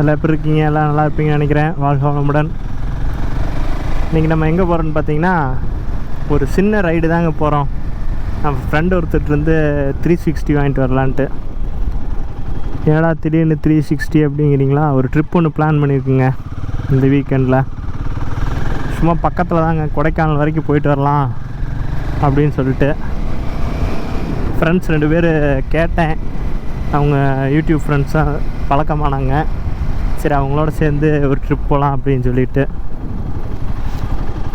எல்லாம் எப்படி இருக்கீங்க? எல்லாம் நல்லா இருப்பீங்கன்னு நினைக்கிறேன். வாழ்க வளமுடன். இன்றைக்கி நம்ம எங்கே போகிறோன்னு பார்த்தீங்கன்னா, ஒரு சின்ன ரைடு தாங்க போகிறோம். நம்ம ஃப்ரெண்டு ஒருத்தர்லேருந்து 360 வாங்கிட்டு வரலான்ட்டு. ஏடா திடீர்னு 360 அப்படிங்கிறீங்களா? ஒரு ட்ரிப் ஒன்று பிளான் பண்ணியிருக்குங்க இந்த வீக்கெண்டில். சும்மா பக்கத்தில் தாங்க, கொடைக்கானல் வரைக்கும் போயிட்டு வரலாம் அப்படின்னு சொல்லிட்டு ஃப்ரெண்ட்ஸ் 2 பேர் கேட்டேன். அவங்க யூடியூப் ஃப்ரெண்ட்ஸாக பழக்கமானாங்க. சரி, அவங்களோட சேர்ந்து ஒரு ட்ரிப் போகலாம் அப்படின்னு சொல்லிட்டு,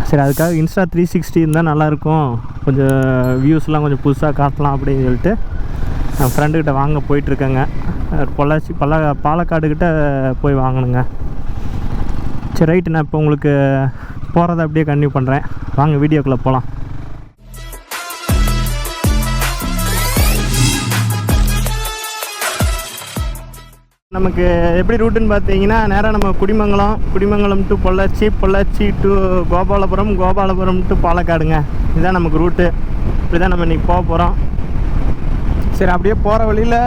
சரி அதுக்காக இன்ஸ்டா 360 இருந்தால் நல்லாயிருக்கும், கொஞ்சம் வியூஸ்லாம் கொஞ்சம் புதுசாக காட்டலாம் அப்படின்னு சொல்லிட்டு என் ஃப்ரெண்டுக்கிட்ட வாங்க போயிட்டுருக்கேங்க. பொள்ளாச்சி பாலக்காடுக்கிட்ட போய் வாங்கணுங்க. சரி ரைட்டு, நான் இப்போ உங்களுக்கு போகிறத அப்படியே கன்டினியூ பண்ணுறேன். வாங்க வீடியோக்குள்ளே போகலாம். நமக்கு எப்படி ரூட்டுன்னு பார்த்தீங்கன்னா, நேராக நம்ம Kudimangalam to Pollachi to Gopalapuram to பாலக்காடுங்க. இதுதான் நமக்கு ரூட்டு. இப்படி தான் நம்ம இன்றைக்கி போக போகிறோம். சரி, அப்படியே போகிற வழியில்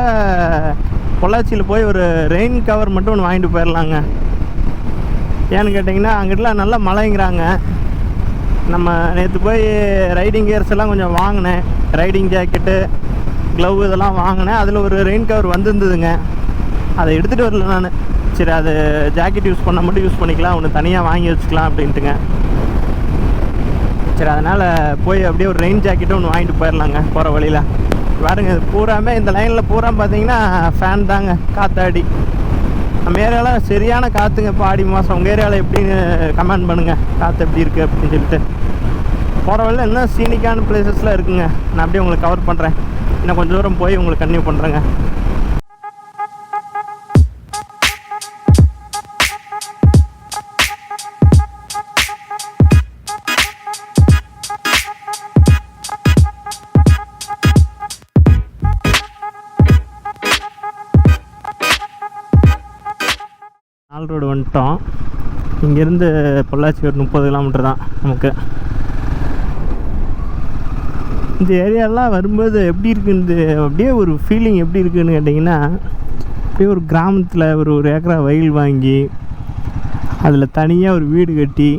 பொள்ளாச்சியில் போய் ஒரு ரெயின் கவர் மட்டும் ஒன்று வாங்கிட்டு போயிடலாங்க. ஏன்னு கேட்டிங்கன்னா, அங்கிட்டலாம் நல்லா மழைங்கிறாங்க. நம்ம நேற்று போய் ரைடிங் கியர்ஸ் எல்லாம் கொஞ்சம் வாங்கினேன், ரைடிங் ஜாக்கெட்டு, க்ளவ் இதெல்லாம் வாங்கினேன். அதில் ஒரு ரெயின் கவர் வந்துருந்ததுங்க. அதை எடுத்துகிட்டு வரல நான். சரி, அது ஜாக்கெட் யூஸ் பண்ண மட்டும் யூஸ் பண்ணிக்கலாம், ஒன்று தனியாக வாங்கி வச்சுக்கலாம் அப்படின்ட்டுங்க. சரி, அதனால் போய் அப்படியே ஒரு ரெயின் ஜாக்கெட்டும் ஒன்று வாங்கிட்டு போயிடலாங்க போகிற வழியில். பாருங்க, இது பூராமே இந்த லைனில் பூரா பார்த்தீங்கன்னா ஃபேன் தாங்க, காற்றாடி. நம்ம ஏரியாவில் சரியான காற்றுங்க இப்போ ஆடி மாதம். உங்கள் ஏரியாவில் எப்படின்னு கமெண்ட் பண்ணுங்கள், காற்று எப்படி இருக்குது அப்படின்னு சொல்லிட்டு. போகிற வழியில் இன்னும் சீனிக்கான பிளேசஸ்லாம் இருக்குங்க. நான் அப்படியே உங்களுக்கு கவர் பண்ணுறேன். இன்னும் கொஞ்சம் தூரம் போய் உங்களுக்கு கன்டினியூ பண்ணுறேங்க. ரோடு வந்துட்டோம். இங்கேருந்து பொள்ளாச்சி ஒரு 30 கிலோமீட்டர் தான் நமக்கு. இந்த ஏரியாலாம் வரும்போது எப்படி இருக்குது, அப்படியே ஒரு ஃபீலிங் எப்படி இருக்குதுன்னு கேட்டிங்கன்னா, அப்படியே ஒரு கிராமத்தில் ஒரு ஏக்கரா வயல் வாங்கி அதில் தனியாக ஒரு வீடு கட்டி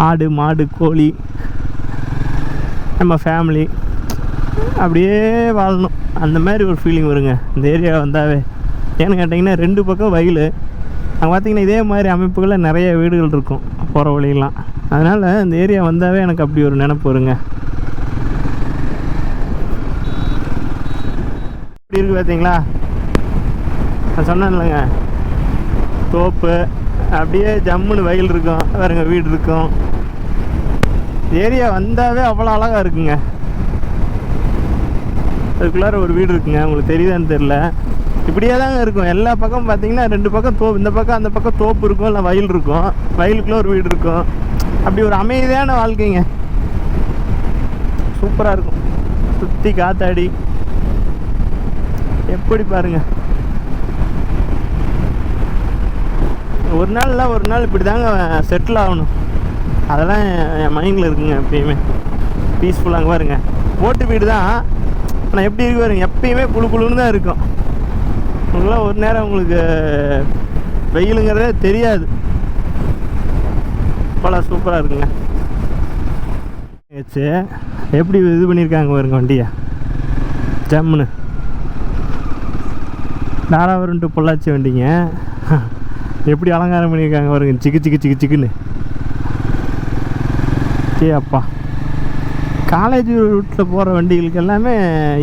ஆடு மாடு கோழி நம்ம ஃபேமிலி அப்படியே வாழணும், அந்த மாதிரி ஒரு ஃபீலிங் வருங்க இந்த ஏரியா வந்தாவே. ஏன்னு கேட்டிங்கன்னா, 2 பக்கம் வயல். அங்கே பார்த்திங்கன்னா இதே மாதிரி அமைப்புகளில் நிறைய வீடுகள் இருக்கும் போகிற வழியெல்லாம். அதனால் இந்த ஏரியா வந்தாவே எனக்கு அப்படி ஒரு நினப்பு வருங்க. இப்படி இருக்குது பார்த்தீங்களா? நான் சொன்னேன் இல்லைங்க, தோப்பு அப்படியே ஜம்முன்னு வயல் இருக்கும், வேறுங்க வீடு இருக்கும். ஏரியா வந்தாவே அவ்வளோ அழகாக இருக்குங்க. அதுக்குள்ளார ஒரு வீடு இருக்குங்க, உங்களுக்கு தெரியுதான்னு தெரில. இப்படியே தாங்க இருக்கும் எல்லா பக்கம். பார்த்தீங்கன்னா 2 பக்கம் தோப்பு, இந்த பக்கம் அந்த பக்கம் தோப்பு இருக்கும், இல்லை வயல் இருக்கும், வயலுக்குள்ளே ஒரு வீடு இருக்கும். அப்படி ஒரு அமைதியான வாழ்க்கைங்க, சூப்பராக இருக்கும். சுற்றி காத்தாடி எப்படி பாருங்க. ஒரு நாள் இப்படி தாங்க செட்டில் ஆகணும். அதெல்லாம் என் மைண்டில் இருக்குங்க எப்பயுமே. பீஸ்ஃபுல்லாக பாருங்க. ஓட்டு வீடு தான், ஆனால் எப்படி இருக்கு பாருங்க, எப்பயுமே குழுன்னு தான் இருக்கும். உங்களுக்குலாம் ஒரு நேரம் உங்களுக்கு வெயிலுங்கிறதே தெரியாது. இப்போலாம் சூப்பராக இருக்குங்க. எப்படி இது பண்ணியிருக்காங்க பாருங்க வண்டியை, ஜம்முன்னு. தாராபுரம் டு பொள்ளாச்சி வண்டிங்க, எப்படி அலங்காரம் பண்ணியிருக்காங்க பாருங்க, சிக்குன்னு. சே அப்பா, காலேஜ் ரூட்டில் போகிற வண்டிகளுக்கு எல்லாமே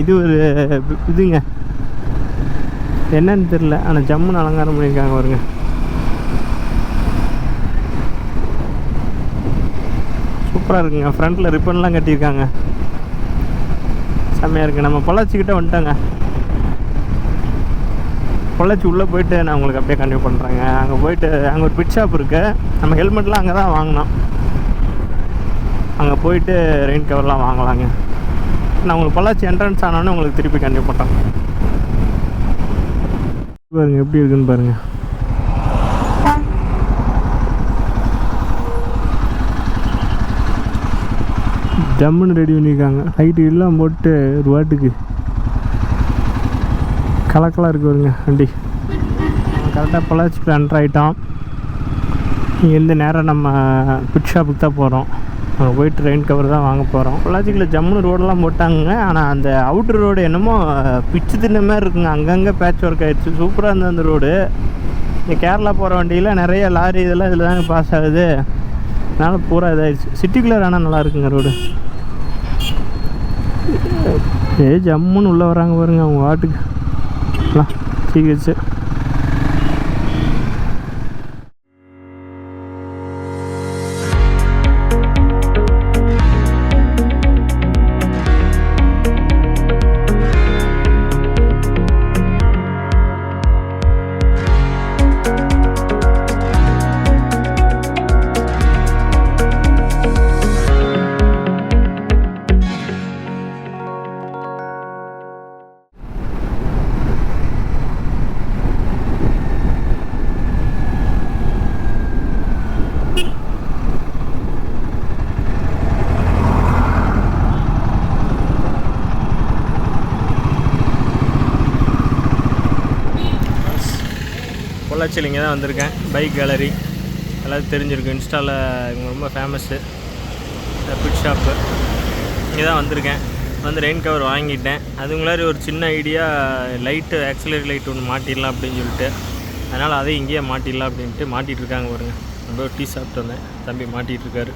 இது ஒரு இதுங்க, என்னன்னு தெரில, ஆனால் ஜம்முன்னு அலங்காரம் பண்ணியிருக்காங்க பாருங்க. சூப்பராக இருக்குங்க. ஃப்ரண்ட்டில் ரிப்பன்லாம் கட்டியிருக்காங்க, செம்மையாக இருக்குது. நம்ம பொள்ளாச்சிக்கிட்ட வந்துட்டோங்க. பொள்ளாச்சி உள்ளே போயிட்டு நான் உங்களுக்கு அப்படியே கன்டினியூ பண்ணுறேங்க. அங்கே போயிட்டு அங்கே ஒரு பிட் ஷாப் இருக்குது. நம்ம ஹெல்மெட்லாம் அங்கே தான் வாங்கினோம். அங்கே போயிட்டு ரெயின் கவர்லாம் வாங்கலாங்க. நான் உங்களுக்கு பொள்ளாச்சி என்ட்ரன்ஸ் ஆனோன்னு உங்களுக்கு திருப்பி கன்டினியூ பண்ணுறேன். பாருங்க எப்படி இருக்குன்னு பாருங்க. ஜம்முன்னு ரெடி பண்ணியிருக்காங்க. ஹைட்டு எல்லாம் போட்டு ஒரு வாட்டுக்கு கலக்கலாக இருக்கு பாருங்க வண்டி. கரெக்டாக பொள்ளாச்சிக்கு என்ட்ரு ஆகிட்டோம். இங்கேருந்து நேராக நம்ம பிட் ஷாப்புக்கு தான் போகிறோம். அங்கே போய்ட்டு ரெயின் கவர் தான் வாங்க போகிறோம். பொள்ளாச்சிக்குள்ள ஜம்முன்னு ரோடெல்லாம் போட்டாங்க. ஆனால் அந்த அவுட்ரு ரோடு என்னமோ பிச்சு தின்ன மாதிரி இருக்குங்க. அங்கங்கே பேட்ச் ஒர்க் ஆகிடுச்சு. சூப்பராக இருந்தது அந்த ரோடு. இங்கே கேரளா போகிற வண்டியில் நிறைய லாரி இதெல்லாம் இதில் தாங்க பாஸ் ஆகுது. அதனால் பூரா இதாகிடுச்சு. சிட்டிக்குள்ளே ஆனால் நல்லா இருக்குங்க ரோடு. ஜம்முன்னு உள்ளே வராங்க பாருங்க அவங்க வாட்டுக்கு சீக்கிரிச்சு. பொள்ளாச்சியில் இங்கே தான் வந்திருக்கேன். பைக் கேலரி எல்லாத்தையும் தெரிஞ்சிருக்கு. இன்ஸ்டாவில் இவங்க ரொம்ப ஃபேமஸ்ஸு பிட் ஷாப்பு. இங்கே தான் வந்திருக்கேன். வந்து ரெயின் கவர் வாங்கிட்டேன். அதுங்களாரி ஒரு சின்ன ஐடியா, லைட்டு ஆக்சிலரி லைட் ஒன்று மாட்டிடலாம் அப்படின்னு சொல்லிட்டு, அதனால் அதை இங்கேயே மாட்டிடலாம் அப்படின்ட்டு மாட்டிகிட்ருக்காங்க பாருங்க. ரொம்ப டீ சாப்பிட்டு வந்தேன். தம்பி மாட்டிகிட்ருக்காரு.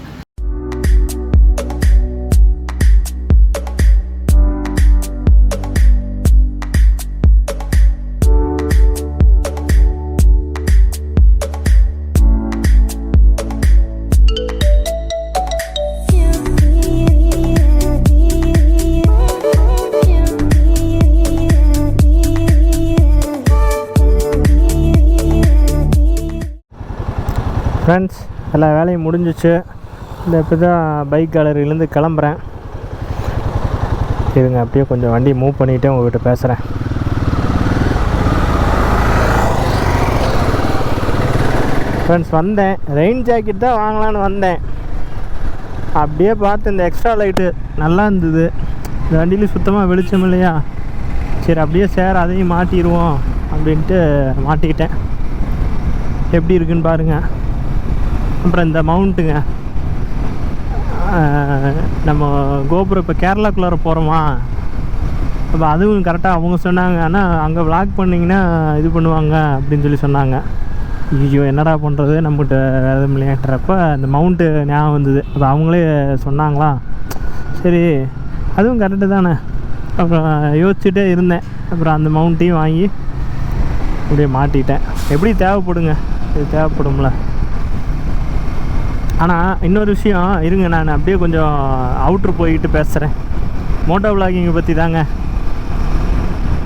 ஃப்ரெண்ட்ஸ், எல்லா வேலையும் முடிஞ்சிச்சு. இப்போ தான் பைக் கேலரியிலேருந்து கிளம்புறேன். இருங்க, அப்படியே கொஞ்சம் வண்டி மூவ் பண்ணிவிட்டு உங்கள்கிட்ட பேசுகிறேன். ஃப்ரெண்ட்ஸ், வந்தேன். ரெயின் ஜாக்கெட் தான் வாங்கலான்னு வந்தேன். அப்படியே பார்த்து இந்த எக்ஸ்ட்ரா லைட்டு நல்லா இருந்தது. இந்த வண்டியில சுத்தமாக வெளிச்சம் இல்லையா, சரி அப்படியே சேர் அதையும் மாட்டிடுவோம் அப்படின்ட்டு மாட்டிக்கிட்டேன். எப்படி இருக்குன்னு பாருங்கள். அப்புறம் இந்த மவுண்ட்டுங்க, நம்ம கோபுரம் இப்போ கேரளாக்குள்ளார போகிறோமா, அப்போ அதுவும் கரெக்டாக அவங்க சொன்னாங்க. ஆனால் அங்கே விளாக் பண்ணிங்கன்னா இது பண்ணுவாங்க அப்படின்னு சொல்லி சொன்னாங்க. ஐயோ என்னடா பண்ணுறது, நம்மகிட்ட வேறு இல்லையான்றப்ப அந்த மவுண்ட்டு ஞாபகம் வந்தது. அப்போ அவங்களே சொன்னாங்களா, சரி அதுவும் கரெக்டு தானே. அப்புறம் யோசிச்சுட்டே இருந்தேன். அப்புறம் அந்த மவுண்ட்டையும் வாங்கி அப்படியே மாட்டிட்டேன். எப்படி தேவைப்படுங்க, இது தேவைப்படும்ல. ஆனால் இன்னொரு விஷயம் இருங்க, நான் அப்படியே கொஞ்சம் அவுட்ரு போய்கிட்டு பேசுகிறேன். மோட்டோ விளாகிங்கை பற்றி தாங்க.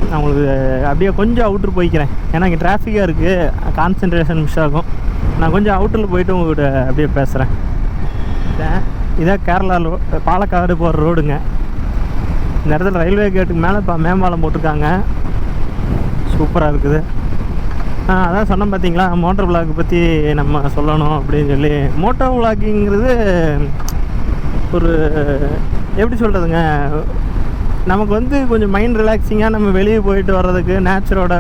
நான் உங்களுக்கு அப்படியே கொஞ்சம் அவுட்ரு போய்க்கிறேன். ஏன்னா இங்கே டிராஃபிக்காக இருக்குது, கான்சன்ட்ரேஷன் மிஸ் ஆகும். நான் கொஞ்சம் அவுட்டரில் போய்ட்டு உங்கள்கிட்ட அப்படியே பேசுகிறேன். இதான் கேரளா பாலக்காடு போகிற ரோடுங்க. இந்த இடத்துல ரயில்வே கேட்டுக்கு மேலே இப்போ மேம்பாலம் போட்டிருக்காங்க. சூப்பராக இருக்குது. அதான் சொன்னேன் பார்த்தீங்களா, மோட்டோ விளாக் பற்றி நம்ம சொல்லணும் அப்படின்னு சொல்லி. மோட்டோ விளாகிங்கிறது ஒரு எப்படி சொல்கிறதுங்க, நமக்கு வந்து கொஞ்சம் மைண்ட் ரிலாக்ஸிங்காக நம்ம வெளியே போயிட்டு வர்றதுக்கு, நேச்சரோட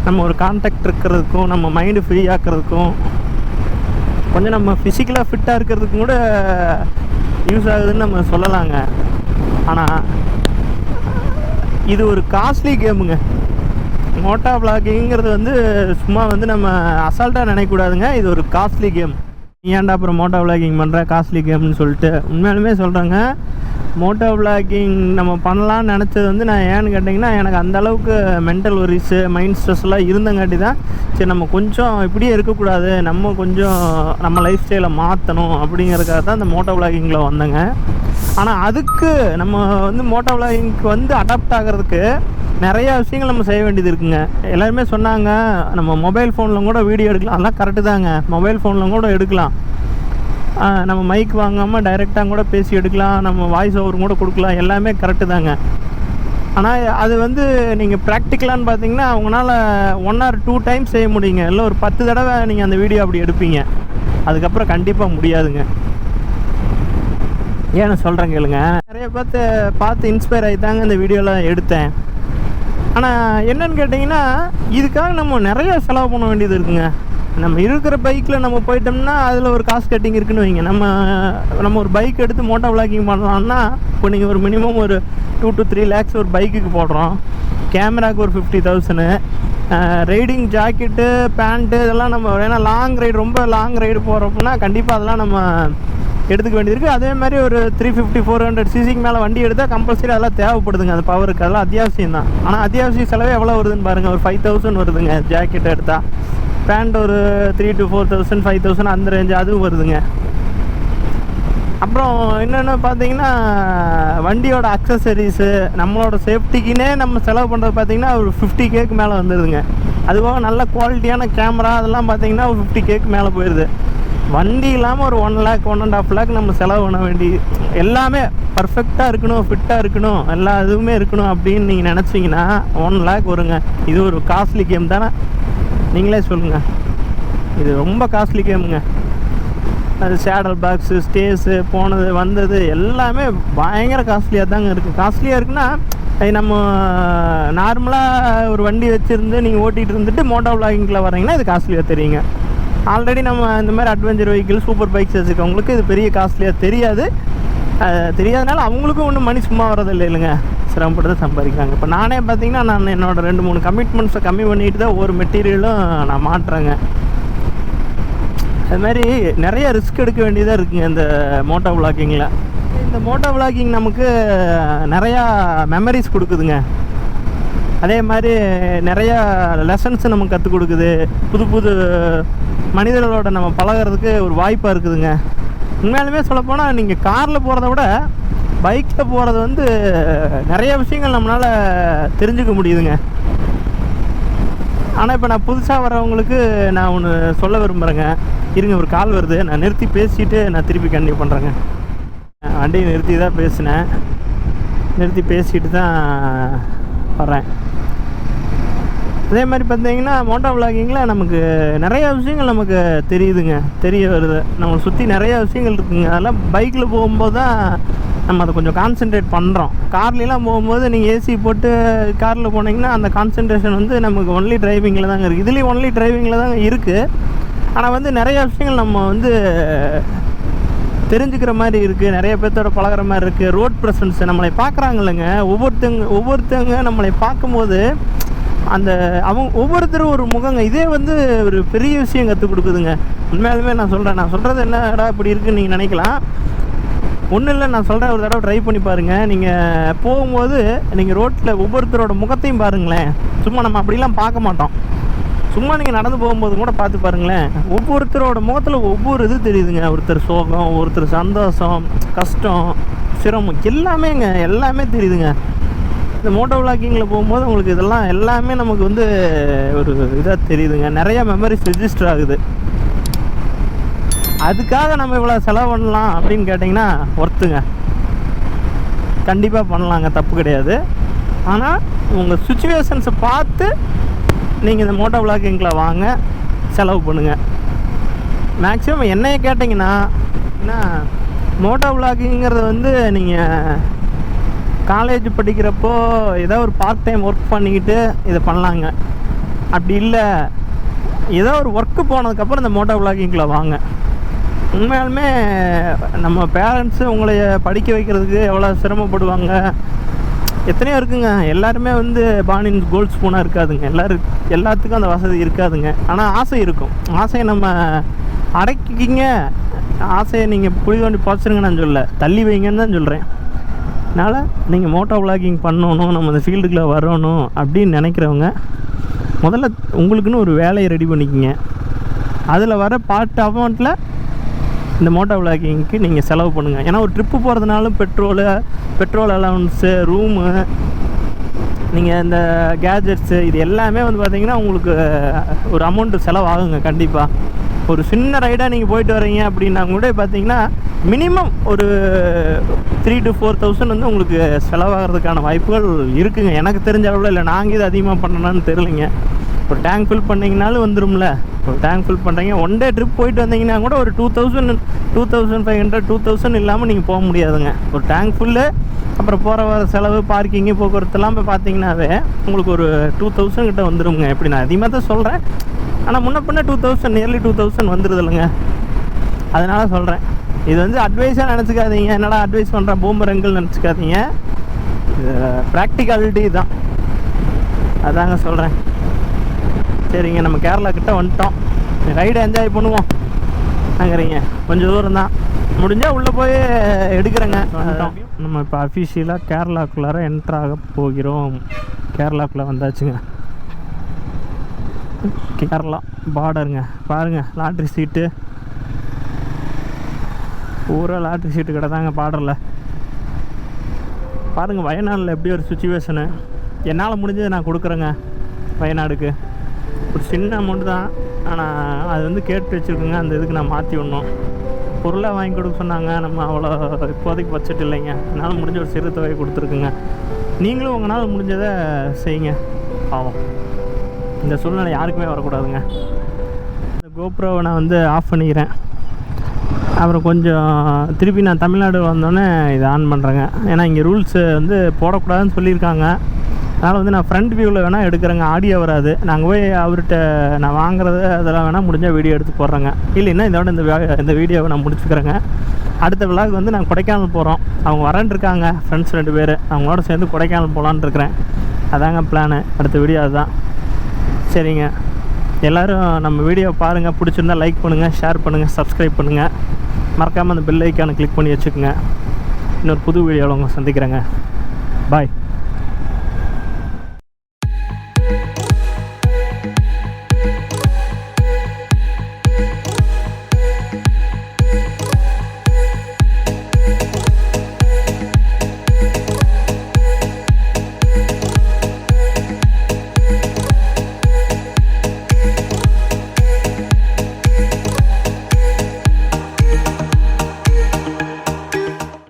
நம்ம ஒரு கான்டாக்ட் இருக்கிறதுக்கும், நம்ம மைண்டு ஃப்ரீ ஆக்கிறதுக்கும், கொஞ்சம் நம்ம ஃபிசிக்கலாக ஃபிட்டாக இருக்கிறதுக்கும் கூட யூஸ் ஆகுதுன்னு நம்ம சொல்லலாங்க. ஆனால் இது ஒரு காஸ்ட்லி கேமுங்க. மோட்டோ விளாகிங்கிறது வந்து சும்மா வந்து நம்ம அசால்ட்டாக நினைக்கக்கூடாதுங்க. இது ஒரு காஸ்ட்லி கேம். ஏன்டா அப்புறம் மோட்டோ விளாகிங் பண்ணுற காஸ்ட்லி கேம்னு சொல்லிட்டு உண்மையாலுமே சொல்கிறேங்க. மோட்டோ விளாகிங் நம்ம பண்ணலான்னு நினச்சது வந்து, நான் ஏன்னு கேட்டிங்கன்னா, எனக்கு அந்தளவுக்கு மென்டல் ஒரிஸு, மைண்ட் ஸ்ட்ரெஸ்லாம் இருந்தங்காட்டி தான் சரி நம்ம கொஞ்சம் இப்படியே இருக்கக்கூடாது, நம்ம கொஞ்சம் நம்ம லைஃப் ஸ்டைலை மாற்றணும் அப்படிங்கிறதுக்காக தான் இந்த மோட்டோ விளாகிங்கில் வந்தேங்க. ஆனால் அதுக்கு நம்ம வந்து மோட்டோ விளாகிங்க்கு வந்து அடாப்ட் ஆகிறதுக்கு நிறையா விஷயங்கள் நம்ம செய்ய வேண்டியது இருக்குங்க. எல்லாருமே சொன்னாங்க நம்ம மொபைல் ஃபோனில் கூட வீடியோ எடுக்கலாம். அதெல்லாம் கரெக்டு தாங்க. மொபைல் ஃபோனில் கூட எடுக்கலாம். நம்ம மைக் வாங்காமல் டைரெக்டாக கூட பேசி எடுக்கலாம். நம்ம வாய்ஸ் ஓவர் கூட கொடுக்கலாம். எல்லாமே கரெக்டு தாங்க. ஆனால் அது வந்து நீங்கள் ப்ராக்டிக்கலான்னு பார்த்தீங்கன்னா அவங்களால 1 or 2 டைம்ஸ் செய்ய முடியுங்க. இல்லை ஒரு 10 தடவை நீங்கள் அந்த வீடியோ அப்படி எடுப்பீங்க. அதுக்கப்புறம் கண்டிப்பாக முடியாதுங்க. ஏன்னு சொல்கிறேன் கேளுங்க. நிறைய பார்த்து இன்ஸ்பயர் ஆகி தாங்க இந்த வீடியோலாம் எடுத்தேன். ஆனால் என்னன்னு கேட்டிங்கன்னா இதுக்காக நம்ம நிறைய செலவு பண்ண வேண்டியது இருக்குங்க. நம்ம இருக்கிற பைக்கில் நம்ம போயிட்டோம்னா அதில் ஒரு காசு கட்டிங் இருக்குன்னு வைங்க. நம்ம ஒரு பைக் எடுத்து மோட்டோ விளாகிங் பண்ணலான்னா இப்போ நீங்கள் ஒரு மினிமம் ஒரு 2 to 3 lakhs ஒரு பைக்குக்கு போடுறோம். கேமராவுக்கு ஒரு 50,000, ரைடிங் ஜாக்கெட்டு, பேண்ட்டு இதெல்லாம் நம்ம ஏன்னா லாங் ரைடு, ரொம்ப லாங் ரைடு போகிறோம்னா கண்டிப்பாக அதெல்லாம் நம்ம எடுத்துக்க வேண்டியது இருக்குது. அதே மாதிரி ஒரு 350-400 சிசிக்கு மேலே வண்டி எடுத்தால் கம்பல்சரி அதெல்லாம் தேவைப்படுதுங்க. அது பவருக்கு அதெல்லாம் அத்தியாவசியம் தான். ஆனால் அத்தியாவசிய செலவே எவ்வளோ வருதுன்னு பாருங்கள். ஒரு 5,000 வருதுங்க ஜாக்கெட் எடுத்தால். பேண்ட் ஒரு 3,000 to 4,000 5,000 அந்த ரேஞ்சு அதுவும் வருதுங்க. அப்புறம் என்னென்னு பார்த்தீங்கன்னா வண்டியோட அக்சசரிஸு, நம்மளோட சேஃப்டிக்குன்னே நம்ம செலவு பண்ணுறது பார்த்திங்கன்னா ஒரு 50Kக்கு மேலே வந்துடுதுங்க. அதுபோக நல்ல குவாலிட்டியான கேமரா அதெல்லாம் பார்த்திங்கன்னா ஒரு 50Kக்கு மேலே போயிடுது. வண்டி இல்லாமல் ஒரு 1 lakh 1.5 lakh நம்ம செலவு பண்ண வேண்டி, எல்லாமே பர்ஃபெக்டாக இருக்கணும், ஃபிட்டாக இருக்கணும், எல்லா இதுவுமே இருக்கணும் அப்படின்னு நீங்கள் நினச்சிங்கன்னா 1 lakh வருங்க. இது ஒரு காஸ்ட்லி கேம் தானே, நீங்களே சொல்லுங்கள். இது ரொம்ப காஸ்ட்லி கேமுங்க. அது சேடல் பாக்ஸு, ஸ்டேஸு, போனது வந்தது எல்லாமே பயங்கர காஸ்ட்லியாக தாங்க இருக்குது. காஸ்ட்லியாக இருக்குன்னா நம்ம நார்மலாக ஒரு வண்டி வச்சுருந்து நீங்கள் ஓட்டிகிட்டு இருந்துட்டு மோட்டோ விளாகிங்கில் வரீங்கன்னா இது காஸ்ட்லியாக தெரியுங்க. ஆல்ரெடி நம்ம இந்த மாதிரி அட்வென்ச்சர் வெஹிக்கிள், சூப்பர் பைக்ஸ் வச்சுருக்கவங்களுக்கு இது பெரிய காஸ்ட்லியாக தெரியாது. தெரியாதனால அவங்களுக்கும் ஒன்றும் மணி சும்மா வரதில்லை இல்லைங்க, சிரமப்பட்டு சம்பாதிக்கிறாங்க. இப்போ நானே பார்த்தீங்கன்னா நான் என்னோடய 2-3 கமிட்மெண்ட்ஸை கம்மி பண்ணிட்டு தான் ஒவ்வொரு மெட்டீரியலும் நான் மாட்டுறேங்க. அது மாதிரி நிறைய ரிஸ்க் எடுக்க வேண்டியதாக இருக்குங்க இந்த மோட்டோ விளாகிங்கில். இந்த மோட்டோ விளாகிங் நமக்கு நிறையா மெமரிஸ் கொடுக்குதுங்க. அதே மாதிரி நிறையா லெசன்ஸு நமக்கு கற்றுக் கொடுக்குது. புது புது மனிதர்களோட நம்ம பழகிறதுக்கு ஒரு வாய்ப்பாக இருக்குதுங்க. உண்மையாலுமே சொல்லப்போனால் நீங்கள் காரில் போகிறத விட பைக்கில் போகிறது வந்து நிறைய விஷயங்கள் நம்மளால் தெரிஞ்சுக்க முடியுதுங்க. ஆனால் இப்போ நான் புதுசாக வரவங்களுக்கு நான் ஒன்று சொல்ல விரும்புகிறேங்க. இருங்க, ஒரு கால் வருது, நான் நிறுத்தி பேசிட்டு நான் திருப்பி கண்டினியூ பண்ணுறேங்க. வண்டியை நிறுத்தி தான் பேசினேன், நிறுத்தி பேசிட்டு தான் வரேன். அதே மாதிரி பார்த்தீங்கன்னா மோட்டோ விளாகிங்கில் நமக்கு நிறையா விஷயங்கள் நமக்கு தெரியுதுங்க, தெரிய வருது. நம்மளை சுற்றி நிறையா விஷயங்கள் இருக்குதுங்க. அதெல்லாம் பைக்கில் போகும்போது தான் நம்ம அதை கொஞ்சம் கான்சென்ட்ரேட் பண்ணுறோம். கார்லாம் போகும்போது நீங்கள் ஏசி போட்டு காரில் போனீங்கன்னா அந்த கான்சென்ட்ரேஷன் வந்து நமக்கு ஒன்லி டிரைவிங்கில் தாங்க இருக்குது. இதுலேயும் ஒன்லி டிரைவிங்கில் தாங்க இருக்குது. ஆனால் வந்து நிறையா விஷயங்கள் நம்ம வந்து தெரிஞ்சுக்கிற மாதிரி இருக்குது, நிறைய பேர்த்தோட பழகிற மாதிரி இருக்குது. ரோட் ப்ரெசன்ஸ் நம்மளை பார்க்குறாங்கல்லங்க, ஒவ்வொருத்தங்க நம்மளை பார்க்கும்போது அந்த ஒவ்வொருத்தரும் ஒரு முகங்க, இதே வந்து ஒரு பெரிய விஷயம் கற்றுக் கொடுக்குதுங்க. உண்மையாலுமே நான் சொல்கிறது என்னடா இப்படி இருக்குன்னு நீங்கள் நினைக்கலாம். ஒன்றும் இல்லை, நான் சொல்கிறேன், ஒரு தடவை ட்ரை பண்ணி பாருங்கள். நீங்கள் போகும்போது நீங்கள் ரோட்டில் ஒவ்வொருத்தரோட முகத்தையும் பாருங்களேன். சும்மா நம்ம அப்படிலாம் பார்க்க மாட்டோம். சும்மா நீங்கள் நடந்து போகும்போது கூட பார்த்து பாருங்களேன். ஒவ்வொருத்தரோட முகத்தில் ஒவ்வொரு இது தெரியுதுங்க. ஒருத்தர் சோகம், ஒருத்தர் சந்தோஷம், கஷ்டம், சிரமம், எல்லாமே தெரியுதுங்க. இந்த மோட்டோ விளாகிங்கில் போகும்போது உங்களுக்கு இதெல்லாம் எல்லாமே நமக்கு வந்து ஒரு இதாக தெரியுதுங்க. நிறையா மெமரிஸ் ரெஜிஸ்டர் ஆகுது. அதுக்காக நம்ம இவ்வளோ செலவு பண்ணலாம் அப்படின்னு கேட்டிங்கன்னா ஒர்த்துங்க, கண்டிப்பாக பண்ணலாங்க, தப்பு கிடையாது. ஆனால் உங்கள் சுச்சுவேஷன்ஸை பார்த்து நீங்கள் இந்த மோட்டோ விளாகிங்கில் வாங்க, செலவு பண்ணுங்கள். மேக்ஸிமம் என்னைய கேட்டிங்கன்னா மோட்டோ விளாகிங்கிறது வந்து நீங்கள் காலேஜ் படிக்கிறப்போ ஏதோ ஒரு பார்ட் டைம் ஒர்க் பண்ணிக்கிட்டு இதை பண்ணலாங்க. அப்படி இல்லை, ஏதோ ஒரு ஒர்க்கு போனதுக்கப்புறம் இந்த மோட்டோ விளாகிங்கில் வாங்க. உண்மையாலுமே நம்ம பேரண்ட்ஸு உங்களை படிக்க வைக்கிறதுக்கு எவ்வளோ சிரமப்படுவாங்க, எத்தனையோ இருக்குங்க. எல்லாருமே வந்து பானின் கோல்ட் ஸ்பூனாக இருக்காதுங்க. எல்லாத்துக்கும் அந்த வசதி இருக்காதுங்க. ஆனால் ஆசை இருக்கும். ஆசையை நம்ம அடக்கிக்கிங்க. ஆசையை நீங்கள் புளி தோண்டி புதைச்சிருங்க நான் சொல்ல, தள்ளி வைங்கன்னு தான் சொல்கிறேன். அதனால் நீங்கள் மோட்டோ விளாகிங் பண்ணணும், நம்ம இந்த ஃபீல்டுக்குள்ளே வரணும் அப்படின்னு நினைக்கிறவங்க முதல்ல உங்களுக்குன்னு ஒரு வேலையை ரெடி பண்ணிக்கோங்க. அதில் வர பார்ட் அமௌண்ட்டில் இந்த மோட்டோ விளாகிங்க்கு நீங்கள் செலவு பண்ணுங்கள். ஏன்னா ஒரு ட்ரிப்பு போகிறதுனாலும் பெட்ரோல் அலவன்ஸு, ரூமு, நீங்கள் இந்த கேஜெட்ஸு, இது எல்லாமே வந்து பார்த்திங்கன்னா உங்களுக்கு ஒரு அமௌண்ட்டு செலவாகுங்க. கண்டிப்பாக ஒரு சின்ன ரைடாக நீங்கள் போயிட்டு வரீங்க அப்படின்னா கூட பார்த்தீங்கன்னா மினிமம் ஒரு 3,000 to 4,000 வந்து உங்களுக்கு செலவாகிறதுக்கான வாய்ப்புகள் இருக்குங்க. எனக்கு தெரிஞ்ச அளவில் இல்லை, நாங்கள் இது அதிகமாக பண்ணணும்னு தெரியலைங்க. ஒரு டேங்க் ஃபில் பண்ணிங்கனாலும் வந்துடும்ல. ஒரு டேங்க் ஃபில் பண்ணுறீங்க, ஒன் டே ட்ரிப் போயிட்டு வந்தீங்கன்னா கூட ஒரு 2000 2500 2000 இல்லாமல் நீங்கள் போக முடியாதுங்க. ஒரு டேங்க் ஃபுல்லு, அப்புறம் போகிற வர செலவு, பார்க்கிங்கு, போக்குவரத்துலாம் போய் பார்த்தீங்கன்னாவே உங்களுக்கு ஒரு 2000 கிட்ட வந்துடுங்க. எப்படி நான் அதிகமாக தான் சொல்கிறேன், ஆனால் முன்ன பின்ன 2000 நியர்லி 2000 வந்துடுது இல்லைங்க. அதனால சொல்கிறேன், இது வந்து அட்வைஸாக நினச்சிக்காதீங்க, என்னடா அட்வைஸ் பண்ணுறேன் பூமரங்கள் நினச்சிக்காதீங்க. இது ப்ராக்டிகாலிட்டி தான், அதாங்க சொல்கிறேன். சரிங்க, நம்ம கேரளா கிட்ட வந்துட்டோம். ரைடை என்ஜாய் பண்ணுவோம் அங்கறீங்க. கொஞ்சம் தூரம் தான், முடிஞ்சால் உள்ளே போய் எடுக்கிறேங்க. வந்துட்டோம். நம்ம இப்போ அஃபிஷியலாக கேரளாக்குள்ளார என்ட்ராக போகிறோம். கேரளாக்குள்ளே வந்தாச்சுங்க. கேரளா பார்டருங்க. பாருங்கள், லாட்ரி சீட்டு பூரா லாட்ரி சீட்டு கிடந்தாங்க பார்டரில். பாருங்கள் வயநாடில் எப்படி ஒரு சுச்சுவேஷனு. என்னால் முடிஞ்சதை நான் கொடுக்குறேங்க வயநாடுக்கு. ஒரு சின்ன அமௌண்ட் தான், ஆனால் அது வந்து கேட்டு வச்சுருக்குங்க. அந்த இதுக்கு நான் மாற்றி விடணும். பொருளாக வாங்கி கொடுக்க சொன்னாங்க, நம்ம அவ்வளோ இப்போதைக்கு பட்ஜெட் இல்லைங்க. என்னால் முடிஞ்ச ஒரு சிறு தொகையை கொடுத்துருக்குங்க. நீங்களும் உங்களால் முடிஞ்சதை செய்யுங்க. பாவம், இந்த சூழ்நிலை யாருக்குமே வரக்கூடாதுங்க. இந்த கோப்ரோவை நான் வந்து ஆஃப் பண்ணிக்கிறேன். அப்புறம் கொஞ்சம் திருப்பி நான் தமிழ்நாடு வந்தோடனே இதை ஆன் பண்ணுறேங்க. ஏன்னா இங்கே ரூல்ஸு வந்து போடக்கூடாதுன்னு சொல்லியிருக்காங்க. அதனால் வந்து நான் ஃப்ரண்ட் வியூவில் வேணால் எடுக்கிறேங்க, ஆடியோ வராது. நாங்கள் போய் அவர்கிட்ட நான் வாங்குறது அதெல்லாம் வேணால் முடிஞ்சால் வீடியோ எடுத்து போடுறேங்க. இல்லைன்னா இதோட இந்த வீடியோவை நான் முடிச்சுக்கிறேங்க. அடுத்த விழாவுக்கு வந்து நான் கொடைக்கானல் போகிறோம். அவங்க வரேன்னு இருக்காங்க, ஃப்ரெண்ட்ஸ் 2 பேர். அவங்களோட சேர்ந்து கொடைக்கானல் போகலான்னு இருக்கிறேன். அதாங்க பிளானு. அடுத்த வீடியோ அதுதான். சரிங்க, எல்லோரும் நம்ம வீடியோவை பாருங்கள். பிடிச்சிருந்தால் லைக் பண்ணுங்கள், ஷேர் பண்ணுங்கள், சப்ஸ்கிரைப் பண்ணுங்கள். மறக்காமல் அந்த பெல் ஐக்கானை கிளிக் பண்ணி வச்சுக்கோங்க. இன்னொரு புது வீடியோவில் உங்களை சந்திக்கிறேங்க. பாய்.